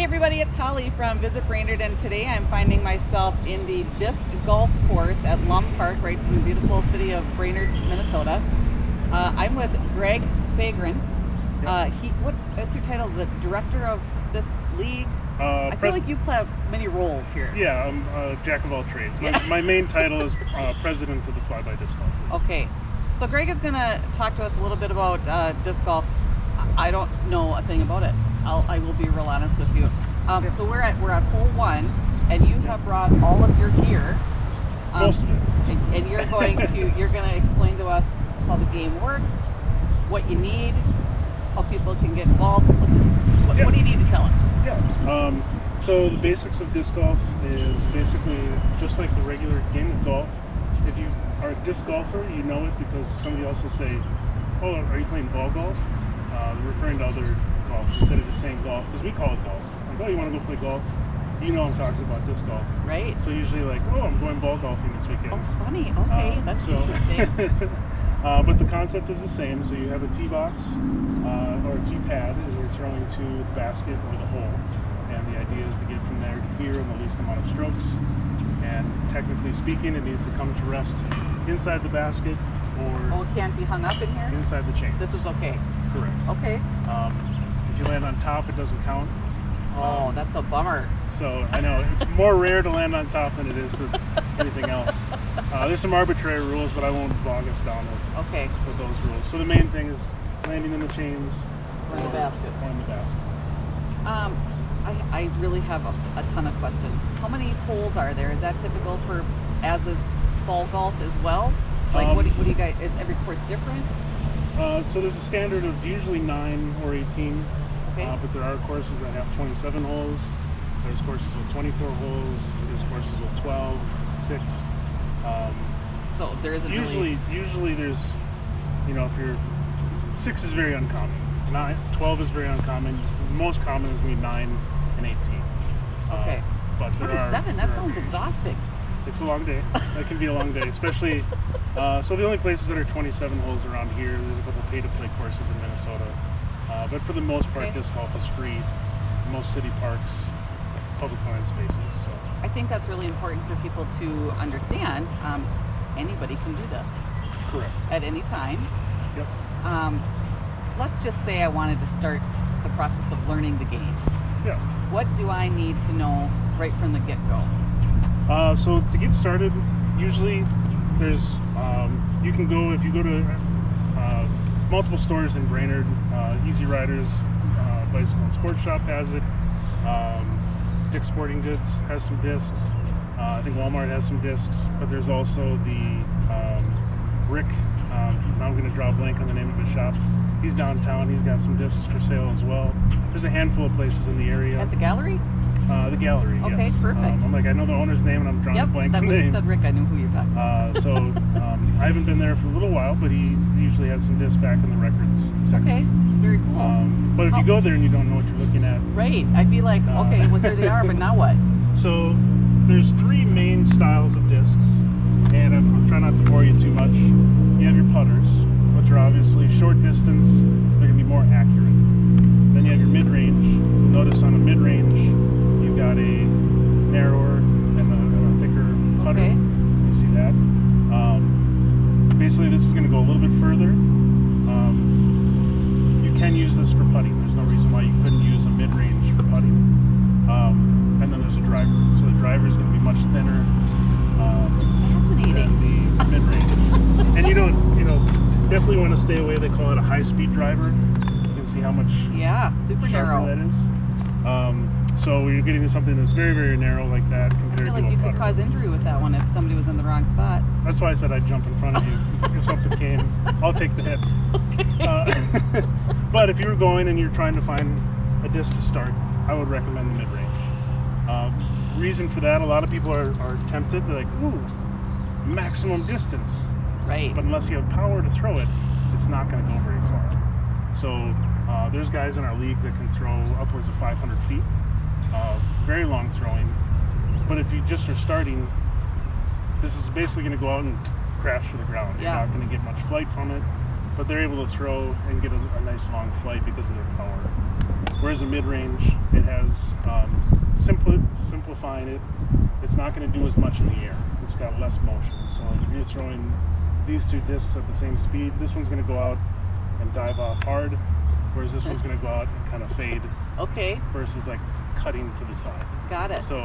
Hey everybody, it's Holly from Visit Brainerd, and today I'm finding myself in the disc golf course at Lum Park, right in the beautiful city of Brainerd, Minnesota. I'm with Greg Fagrin. What's your title? The director of this league? I feel like you play many roles here. Yeah, I'm a jack of all trades. My main title is president of the Flyby Disc Golf League. Okay, so Greg is going to talk to us a little bit about disc golf. I don't know a thing about it. I will be real honest with you. So we're at hole 1, and you have brought all of your gear. Most of it. And you're going to explain to us how the game works, what you need, how people can get involved. What do you need to tell us? Yeah. So the basics of disc golf is basically just like the regular game of golf. If you are a disc golfer, you know it because somebody else will say, "Oh, are you playing ball golf?" They're referring to other golf instead of just saying golf, because we call it golf. Like, "Oh, you want to go play golf?" You know I'm talking about disc golf. Right. So usually like, "Oh, I'm going ball golfing this weekend." Oh, funny. Okay, that's interesting. But the concept is the same. So you have a tee box or a tee pad as you're throwing to the basket or the hole. And the idea is to get from there to here in the least amount of strokes. And technically speaking, it needs to come to rest inside the basket or it can't be hung up in here? inside the chain. This is okay. Correct. Okay. If you land on top, it doesn't count. Oh, that's a bummer. So I know it's more rare to land on top than it is to anything else. There's some arbitrary rules, but I won't bog us down with those rules. So the main thing is landing in the chains or in the basket. Or in the basket. I really have a ton of questions. How many holes are there? Is that typical for as is ball golf as well? Like what do you guys? Is every course different? So there's a standard of usually 9 or 18. Okay. But there are courses that have 27 holes. There's courses with 24 holes. There's courses with 12, 6. So there isn't usually there's, if you're 6 is very uncommon. 12 is very uncommon. Most common is going to be 9 and 18. Okay. But there 27. That sounds exhausting. It's a long day. That can be a long day, especially. So the only places that are 27 holes around here, there's a couple pay-to-play courses in Minnesota. But for the most part, disc golf is free. Most city parks, public land spaces. So I think that's really important for people to understand. Anybody can do this. Correct. At any time. Yep. Let's just say I wanted to start the process of learning the game. Yeah. What do I need to know right from the get-go? So to get started, usually there's you can go if you go to multiple stores in Brainerd. Easy Riders Bicycle and Sports Shop has it. Dick's Sporting Goods has some discs. I think Walmart has some discs, but there's also the Rick. Now I'm going to draw a blank on the name of his shop. He's downtown. He's got some discs for sale as well. There's a handful of places in the area. At the gallery? The gallery, yes. Okay, perfect. I'm like, I know the owner's name, and I'm drawing a blank on the name. When you said Rick, I knew who you're talking about. So I haven't been there for a little while, but he usually had some discs back in the records section. Okay, very cool. But if you go there and you don't know what you're looking at, right? I'd be like, okay, well here they are, but now what? So there's 3 main styles of discs, and I'm trying not to bore you too much. You have your putters, which are obviously short distance. They're going to be more accurate. Then you have your mid-range. You'll notice on a mid-range, you've got a narrower and a thicker putter. Okay. You see that? Basically, this is going to go a little bit further. You can use this for putting. There's no reason why you couldn't use a mid-range for putting. And then there's a driver. So the driver is going to be much thinner. This is fascinating. Than the mid-range. And you definitely want to stay away. They call it a high-speed driver. You can see how much super sharper narrow that is. So you're getting to something that's very, very narrow like that compared I feel to like a you putter. could cause injury with that one if somebody was in the wrong spot. That's why I said I'd jump in front of you. If something came, I'll take the hit. Okay. But if you were going and you're trying to find a disc to start, I would recommend the mid-range. Reason for that, a lot of people are tempted. They're like, ooh, maximum distance. Right. But unless you have power to throw it, it's not going to go very far. So there's guys in our league that can throw upwards of 500 feet. Very long throwing. But if you just are starting, this is basically going to go out and crash to the ground. You're not going to get much flight from it, but they're able to throw and get a nice long flight because of their power. Whereas a mid-range, it has simplifying it. It's not going to do as much in the air. It's got less motion. So if you're throwing these two discs at the same speed, this one's going to go out and dive off hard, whereas this one's going to go out and kind of fade. Okay. Versus like cutting to the side. Got it. So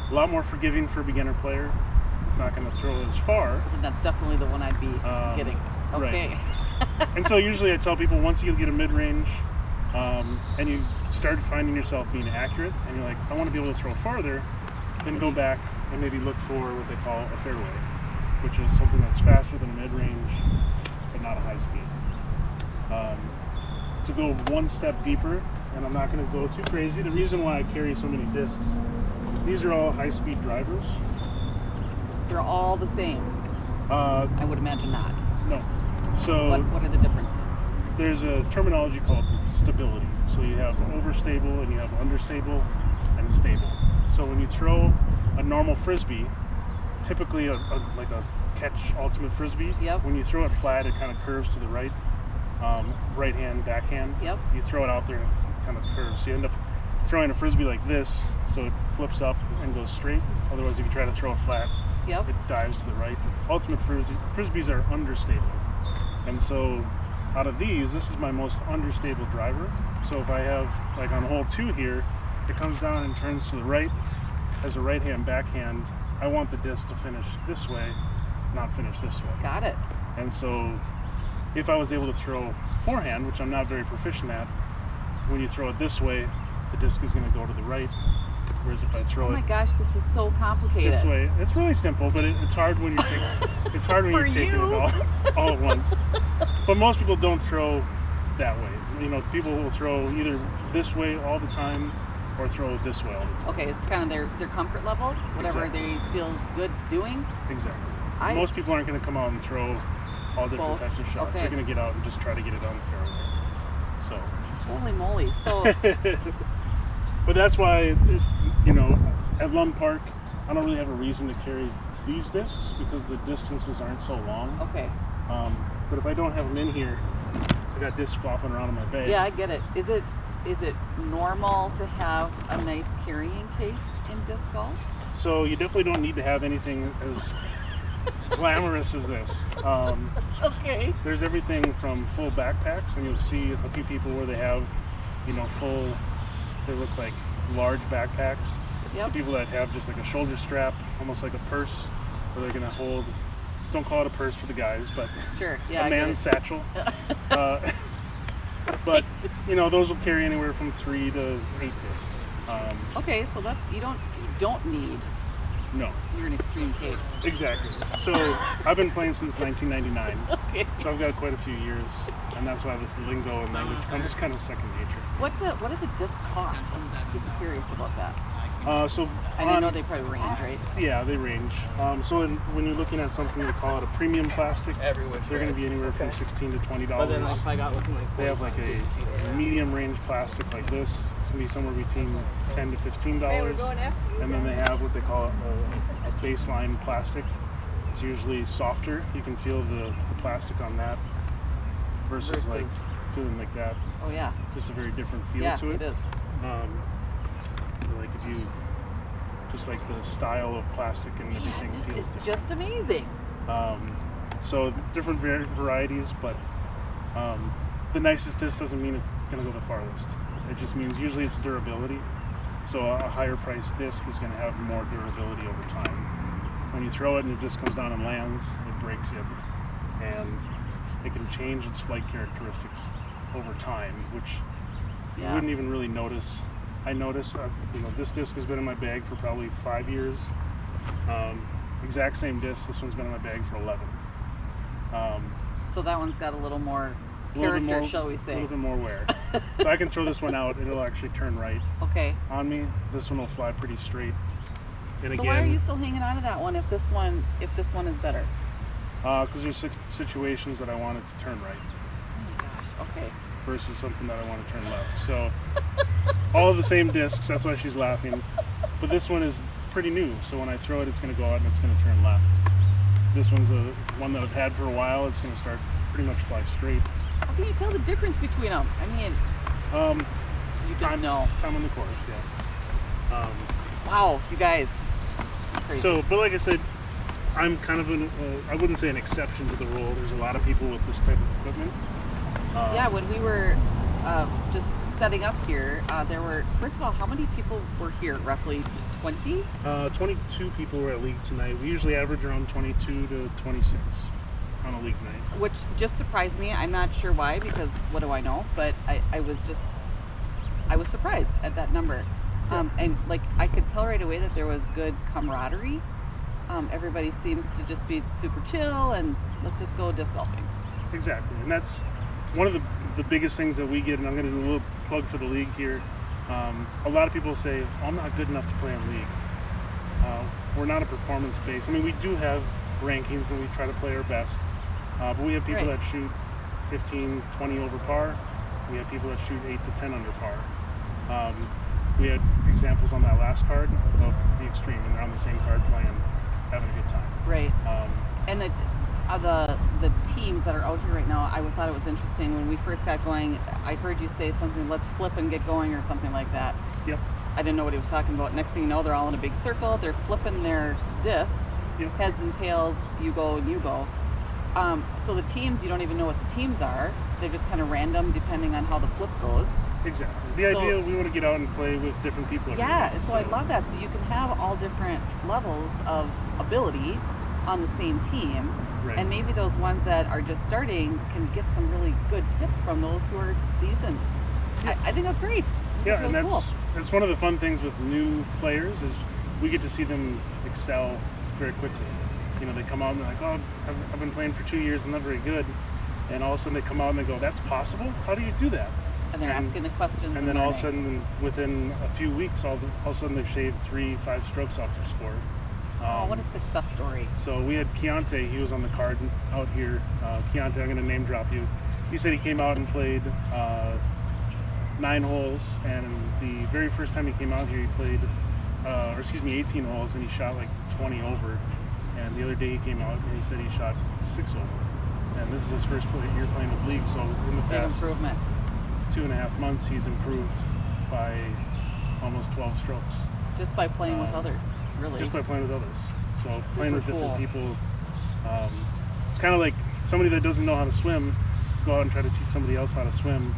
a lot more forgiving for a beginner player. It's not going to throw as far. And that's definitely the one I'd be getting. Okay. Right. And so usually I tell people, once you get a mid-range and you start finding yourself being accurate and you're like, I want to be able to throw farther, then go back and maybe look for what they call a fairway, which is something that's faster than a mid-range but not a high speed. To go one step deeper, and I'm not going to go too crazy, the reason why I carry so many discs, these are all high-speed drivers. They're all the same. I would imagine not. No. So what are the differences? There's a terminology called stability. So you have overstable and you have understable and stable. So when you throw a normal frisbee, typically like a catch ultimate frisbee, yep. When you throw it flat, it kind of curves to the right, right hand, backhand. Yep. You throw it out there, it kind of curves. So you end up throwing a frisbee like this, so it flips up and goes straight. Otherwise, if you try to throw it flat, yep. It dives to the right. Ultimate frisbees are understable. And so out of these, this is my most understable driver. So if I have, like on hole 2 here, it comes down and turns to the right as a right hand backhand. I want the disc to finish this way, not finish this way. Got it. And so if I was able to throw forehand, which I'm not very proficient at, when you throw it this way, the disc is going to go to the right. Whereas if I throw oh my gosh, this is so complicated. This way, it's really simple, but it's hard when it's hard when you're taking it all at once. But most people don't throw that way. You know, people will throw either this way all the time or throw this way all the time. Okay, it's kind of their comfort level, whatever exactly. They feel good doing. Exactly. Most people aren't going to come out and throw all different both types of shots. Okay. They're going to get out and just try to get it on the fairway. So. Holy moly! So. But that's why, you know, at Lum Park, I don't really have a reason to carry these discs because the distances aren't so long. Okay. But if I don't have them in here, I got discs flopping around in my bag. Yeah, I get it. Is it normal to have a nice carrying case in disc golf? So you definitely don't need to have anything as glamorous as this. Okay. There's everything from full backpacks, and you'll see a few people where they have, you know, full. They look like large backpacks. Yep. To people that have just like a shoulder strap, almost like a purse, where they're gonna hold. Don't call it a purse for the guys, but sure, yeah, a man's satchel. But you know, those will carry anywhere from 3 to 8 discs. Okay, so that's you don't need. No. You're an extreme case. Exactly. So I've been playing since 1999. Okay. So I've got quite a few years, and that's why this lingo and language comes kind of second nature. What do the discs cost? I'm super curious about that. So I know they probably range, right? Yeah, they range. So when you're looking at something, we call it a premium plastic. They're going to be anywhere from $16 to $20. They have like a medium range plastic like this. It's going to be somewhere between $10 to $15. And then they have what they call a baseline plastic. It's usually softer. You can feel the plastic on that versus like feeling like that. Oh yeah. Just a very different feel to it. Yeah, it is. Like if you just like the style of plastic and everything feels It's different. just amazing. So different varieties, but the nicest disc doesn't mean it's going to go the farthest. It just means usually it's durability. So a higher priced disc is going to have more durability over time. When you throw it and the disc comes down and lands, it breaks it, and it can change its flight characteristics over time, which you wouldn't even really notice. I noticed, you know, this disc has been in my bag for probably 5 years. Exact same disc. This one's been in my bag for 11. So that one's got a little more character, shall we say? A little bit more wear. So I can throw this one out, and it'll actually turn right. Okay. On me. This one will fly pretty straight. And so again, why are you still hanging on to that one if this one is better? Because there's situations that I want it to turn right. Oh my gosh. Okay. Versus something that I want to turn left. So all of the same discs. That's why she's laughing. But this one is pretty new. So when I throw it, it's going to go out and it's going to turn left. This one's one that I've had for a while. It's going to start pretty much fly straight. How can you tell the difference between them? I mean, You just know. Time on the course, yeah. Wow, you guys, this is crazy. So, but like I said, I'm kind of I wouldn't say an exception to the rule. There's a lot of people with this type of equipment. Yeah, when we were just setting up here, there were, first of all, how many people were here? Roughly 20? 22 people were at league tonight. We usually average around 22 to 26 on a league night. Which just surprised me. I'm not sure why, because what do I know? But I was surprised at that number. And like, I could tell right away that there was good camaraderie. Everybody seems to just be super chill and let's just go disc golfing. Exactly, and that's one of the biggest things that we get, and I'm going to do a little plug for the league here. A lot of people say, I'm not good enough to play in league. We're not a performance based. I mean, we do have rankings and we try to play our best, but we have people that shoot 15, 20 over par. We have people that shoot 8 to 10 under par. We had examples on that last card of the extreme, and they're on the same card playing, having a good time. Right. And the teams that are out here right now, I thought it was interesting. When we first got going, I heard you say something, let's flip and get going, or something like that. Yep. I didn't know what he was talking about. Next thing you know, they're all in a big circle. They're flipping their discs, heads and tails, you go and you go. So the teams, you don't even know what the teams are. They're just kind of random depending on how the flip goes. Exactly. The idea, we want to get out and play with different people. Yeah, so I love that. So you can have all different levels of ability on the same team. Right. And maybe those ones that are just starting can get some really good tips from those who are seasoned. Yes. I think that's great. Yeah, really and cool. that's one of the fun things with new players is we get to see them excel very quickly. You know, they come out and they're like, oh, I've been playing for 2 years, I'm not very good. And all of a sudden they come out and they go, that's possible? How do you do that? And they're asking the questions. And then all of a sudden, within a few weeks, all of a sudden they've shaved 3-5 strokes off their score. What a success story. So we had Keontae, he was on the card out here. Keontae, I'm going to name drop you. He said he came out and played 9 holes, and the very first time he came out here, he played, 18 holes, and he shot like 20 over. And the other day he came out and he said he shot 6 over. And this is his first year playing with league, so in the past improvement. 2.5 months, he's improved by almost 12 strokes. Just by playing with others, really. Just by playing with others. So Super playing with different cool. people. It's kind of like somebody that doesn't know how to swim, go out and try to teach somebody else how to swim.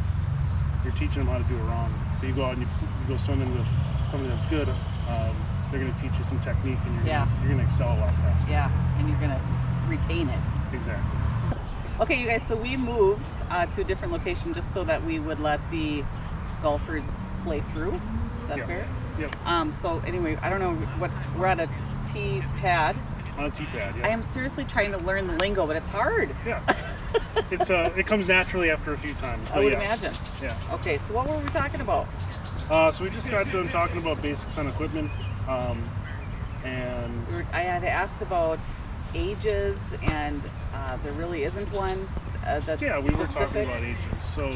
You're teaching them how to do it wrong. But you go out and you go swimming with somebody that's good, they're going to teach you some technique, and you're going to excel a lot faster. Yeah, and you're going to retain it. Exactly. Okay, you guys, so we moved to a different location just so that we would let the golfers play through. Is that fair? Yep. So anyway, I don't know what, we're at a tee pad. On a tee pad, yeah. I am seriously trying to learn the lingo, but it's hard. Yeah. It comes naturally after a few times. I would imagine. Yeah. Okay, so what were we talking about? So we just got done talking about basics on equipment, and I had asked about ages, and there really isn't one that's yeah, we were specific. talking about ages. So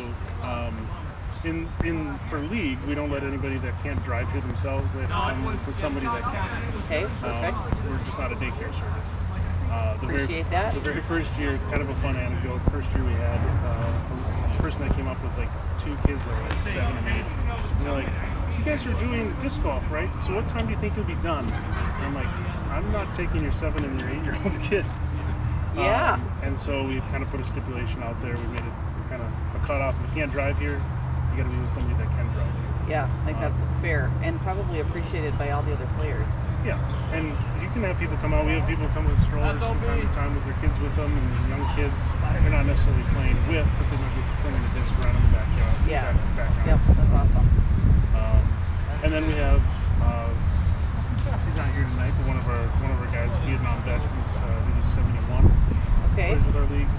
for league, we don't let anybody that can't drive here themselves. They have to come with somebody that can. Okay, perfect. We're just not a daycare service. Appreciate that. The very first year, kind of a fun anecdote. First year we had a person that came up with like 2 kids that were like 7 and 8. And they're like, you guys are doing disc golf, right? So what time do you think you'll be done? And I'm like, I'm not taking your 7 and your 8-year-old kid. Yeah. And so we kind of put a stipulation out there. We made it kind of a cutoff. If you can't drive here, you got to be with somebody that can drive here. Yeah, I think that's fair and probably appreciated by all the other players. Yeah, and you can have people come out. We have people come with strollers from time to time with their kids with them, and young kids. They're not necessarily playing with, but they might be flinging a disc around in the backyard. Yeah. Background. Yep, that's awesome. And then we have he's not here tonight, but one of our guys, Vietnam vet, he's 71. Okay. Plays with our league,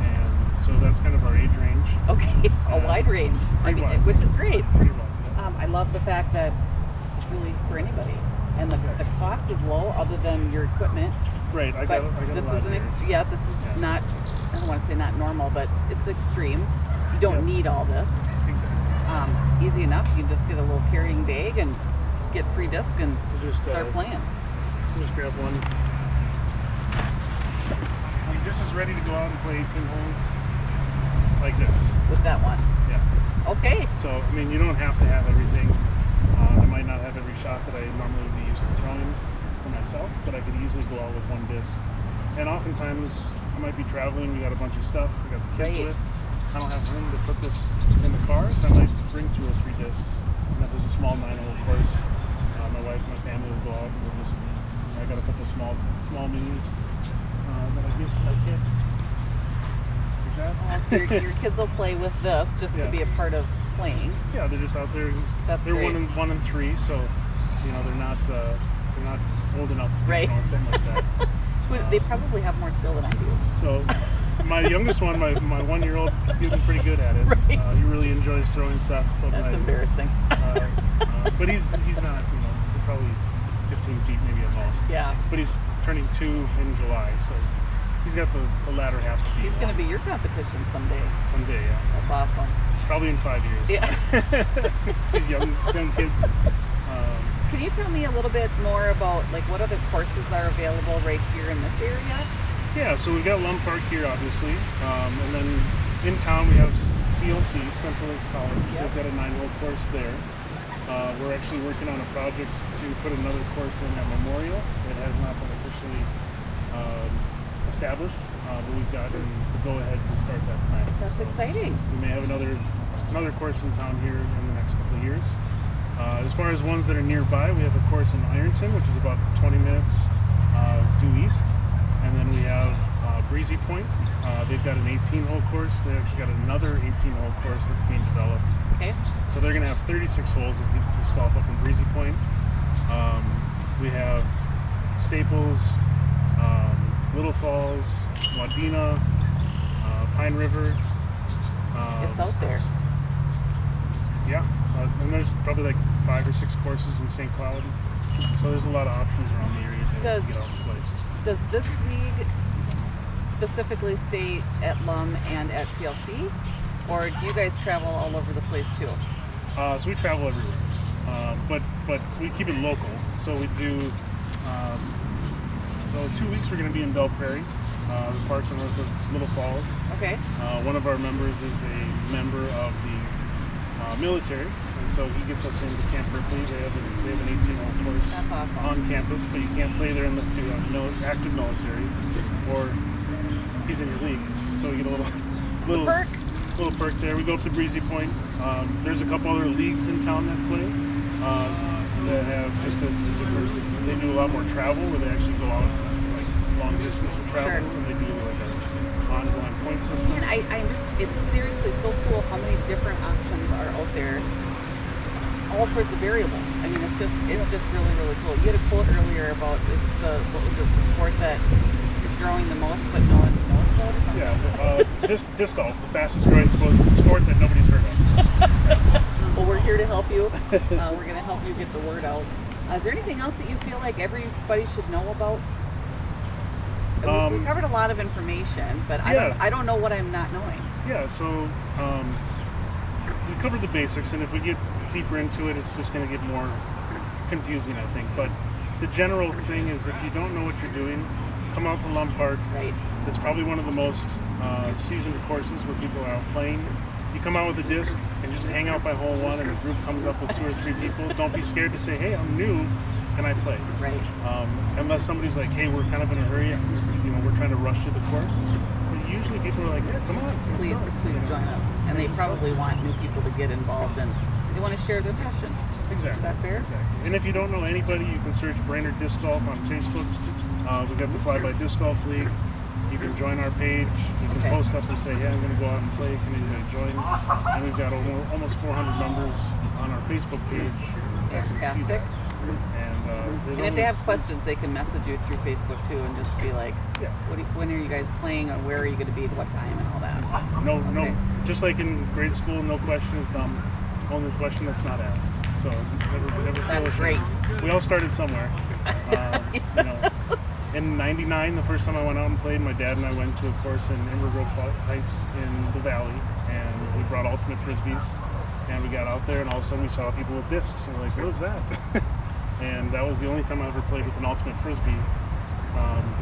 and so that's kind of our age range. Okay, a wide range, which is great. Pretty wide. I love the fact that it's really for anybody, and the cost is low, other than your equipment. Right. I But got this a lot is here. this is not. I don't want to say not normal, but it's extreme. You don't need all this. Exactly. Easy enough. You can just get a little carrying bag and get 3 discs and Just start playing. Just grab one. I'm just as ready to go out and play 18 holes like this. With that one. Yeah. Okay. So, I mean, you don't have to have everything. I might not have every shot that I normally would be used to throwing for myself, but I could easily go out with one disc. And oftentimes, I might be traveling, we got a bunch of stuff, we got the kids Right. with. I don't have room to put this in the car, so I might bring 2 or 3 discs. And if there's a small 9-hole course, my wife and my family will go out and we'll just, I got a couple small minis that I give to my kids. Like that. So your kids will play with this just to Yeah. be a part of playing. Yeah, they're just out there. That's they're great. 1 and 3, so they're not old enough to be Right. throwing something like that. They probably have more skill than I do. So my youngest one, my 1-year-old, is getting pretty good at it. Right. He really enjoys throwing stuff. But That's embarrassing. but he's not, probably 15 feet maybe at most. Yeah. But he's turning 2 in July, so he's got the latter half to He's going to be your competition someday. someday. Yeah, That's awesome. probably in 5 years. Yeah. These young kids. Can you tell me a little bit more about like what other courses are available right here in this area? Yeah, so we've got Lum Park here, obviously, and then in town we have CLC, Central Lakes College. Yep. They've got a 9-hole course there. We're actually working on a project to put another course in at Memorial. It has not been officially established, but we've gotten the go-ahead to start that plan. That's So exciting. we may have another course in town here in the next couple of years. As far as ones that are nearby, we have a course in Ironton, which is about 20 minutes due east. And then we have Breezy Point. They've got an 18-hole course. They actually got another 18-hole course that's being developed. Okay. So they're going to have 36 holes of disc golf up in Breezy Point. We have Staples, Little Falls, Wadena, Pine River. It's out there. Yeah, and there's probably like 5 or 6 courses in St. Cloud. So there's a lot of options around the area to get out and play. Does this league specifically stay at Lum and at CLC? Or do you guys travel all over the place too? So we travel everywhere, but we keep it local. So we do. So 2 weeks we're going to be in Belle Prairie, the park north of Little Falls. Okay. One of our members is a member of the military, and so he gets us into Camp Ripley. They have an 18-hole course. That's awesome. On campus, but you can't play there unless you have active military or he's in your league. So you get a little perk. Little perk there. We go up to Breezy Point. There's a couple other leagues in town that play that have just a different. They do a lot more travel, where they actually go out like long distance of travel, Sure. and they do like a online point system. Man, it's seriously so cool how many different options are out there. All sorts of variables. I mean, it's just really, really cool. You had a quote earlier about the sport that is growing the most, but no one knows about or something? Yeah, disc golf, the fastest growing sport that nobody's heard of. Well, we're here to help you. We're going to help you get the word out. Is there anything else that you feel like everybody should know about? We covered a lot of information, but I don't know what I'm not knowing. Yeah, so we covered the basics, and if we get deeper into it, it's just going to get more confusing, I think. But the general thing is, if you don't know what you're doing, come out to Lum Park. Right. It's probably one of the most seasoned courses where people are out playing. You come out with a disc and just hang out by hole 1, and a group comes up with 2 or 3 people. Don't be scared to say, "Hey, I'm new. Can I play?" Right. Unless somebody's like, "Hey, we're kind of in a hurry. We're trying to rush to the course." But usually people are like, "Yeah, come on, let's go." Please join us. And they probably want new people to get involved, and they want to share their passion. Exactly. Is that fair? Exactly. And if you don't know anybody, you can search Brainerd Disc Golf on Facebook. We've got the Fly By Disc Golf League. You can join our page. You can post up and say, "Hey, I'm going to go out and play. Can anybody join?" And we've got almost 400 members on our Facebook page. That can see Fantastic. that. And if they have questions, they can message you through Facebook too, and just be like, Yeah. when are you guys playing, or where are you going to be at what time, and all that. No, Okay. just like in grade school, no question is dumb. Only question that's not asked. So never feel That's ashamed. great. We all started somewhere. In '99, the first time I went out and played, my dad and I went to a course in Emerald Grove Heights in the Valley, and we brought ultimate frisbees. And we got out there, and all of a sudden we saw people with discs, and we're like, "What is that?" And that was the only time I ever played with an ultimate frisbee.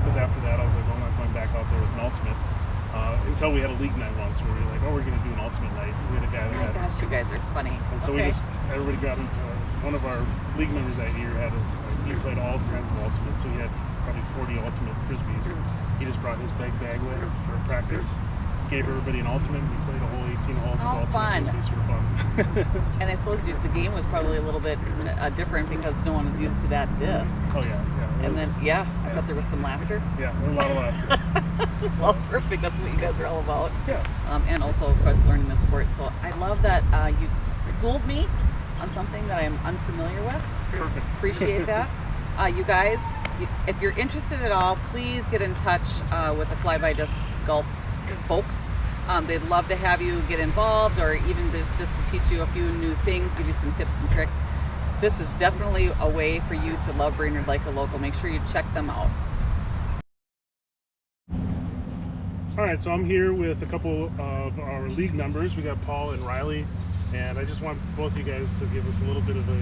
Because after that, I was like, "Well, I'm not going back out there with an ultimate." until we had a league night once where we were like, oh, we're going to do an ultimate night. We had a guy Oh my that had, gosh, you guys are funny. and so Okay. everybody got one of our league members that year he played all kinds of ultimate, so he had probably 40 ultimate frisbees. He just brought his bag with for practice. Gave everybody an ultimate. We played a whole 18 holes Oh, of ultimate fun. frisbees for fun. And I suppose the game was probably a little bit different because no one was used to that disc. Oh yeah. And then, I bet there was some laughter. Yeah, a lot of laughter. Well, perfect. That's what you guys are all about. Yeah. And also, of course, learning the sport. So I love that you schooled me on something that I'm unfamiliar with. Perfect. Appreciate that. You guys, if you're interested at all, please get in touch with the Fly By Disc Golf folks. They'd love to have you get involved, or even just to teach you a few new things, give you some tips and tricks. This is definitely a way for you to love Brainerd like a local. Make sure you check them out. All right, so I'm here with a couple of our league members. We got Paul and Riley, and I just want both of you guys to give us a little bit of a,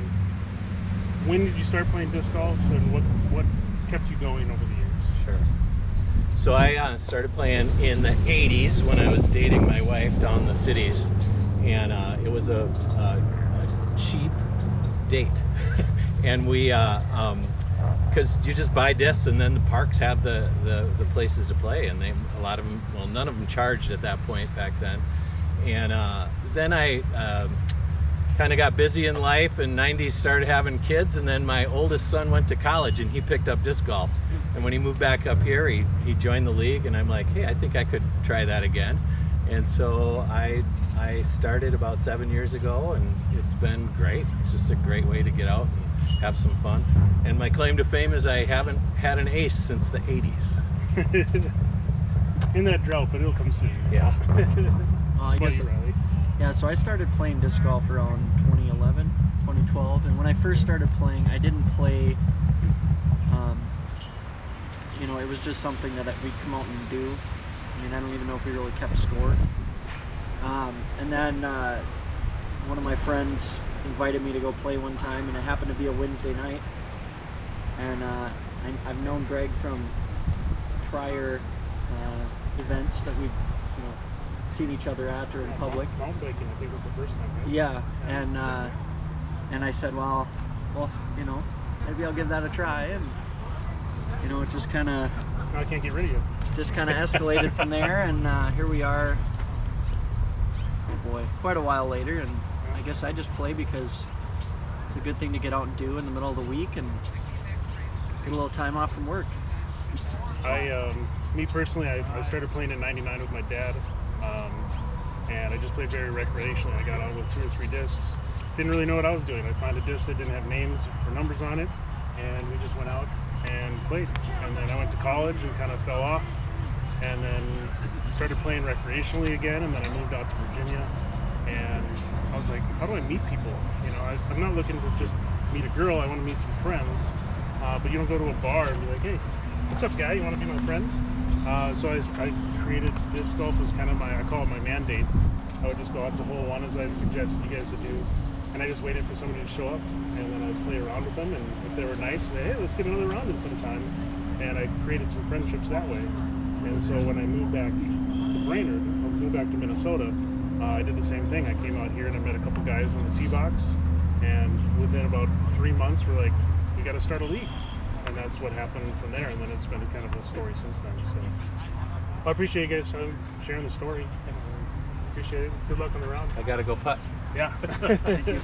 when did you start playing disc golf, and what kept you going over the years? Sure. So I started playing in the 80s when I was dating my wife down in the cities, and it was a cheap date. And we, because you just buy discs and then the parks have the places to play, and a lot of them, well, none of them charged at that point back then. And then I kind of got busy in life, and 90s started having kids, and then my oldest son went to college and he picked up disc golf. And when he moved back up here, he joined the league, and I'm like, hey, I think I could try that again. And so I started about 7 years ago, and it's been great. It's just a great way to get out and have some fun. And my claim to fame is I haven't had an ace since the 80s. In that drought, but it'll come soon. Yeah. Well, I guess, Riley. yeah, so I started playing disc golf around 2011, 2012, and when I first started playing, I didn't play, you know, it was just something that we'd come out and do. I mean, I don't even know if we really kept score. And then one of my friends invited me to go play one time, and it happened to be a Wednesday night. And I've known Greg from prior events that we've, you know, seen each other at or in public. Mountain biking, I think, was the first time, right? Yeah, and I said, well, you know, maybe I'll give that a try, and you know, it just kind of No, I can't get rid of you. escalated from there, and here we are. Oh boy, quite a while later, and I guess I just play because it's a good thing to get out and do in the middle of the week and get a little time off from work. Me personally, I started playing in '99 with my dad, and I just played very recreationally. I got out with 2 or 3 discs. Didn't really know what I was doing. I found a disc that didn't have names or numbers on it, and we just went out and played. And then I went to college and kind of fell off, and then started playing recreationally again, and then I moved out to Virginia, and I was like, how do I meet people? You know, I'm not looking to just meet a girl, I want to meet some friends, but you don't go to a bar and be like, hey, what's up, guy, you want to be my friend? So I created disc golf as kind of I call it my mandate. I would just go out to hole one as I had suggested you guys to do, and I just waited for somebody to show up, and then I'd play around with them, and if they were nice, say, hey, let's get another round in sometime, and I created some friendships that way. And so when I moved back to Brainerd, or moved back to Minnesota, I did the same thing. I came out here and I met a couple guys in the tee box, and within about 3 months, we're like, we got to start a league. And that's what happened from there, and then it's been kind of a story since then. So I appreciate you guys sharing the story. Appreciate it. Good luck on the round. I gotta go putt. Yeah. Thank you.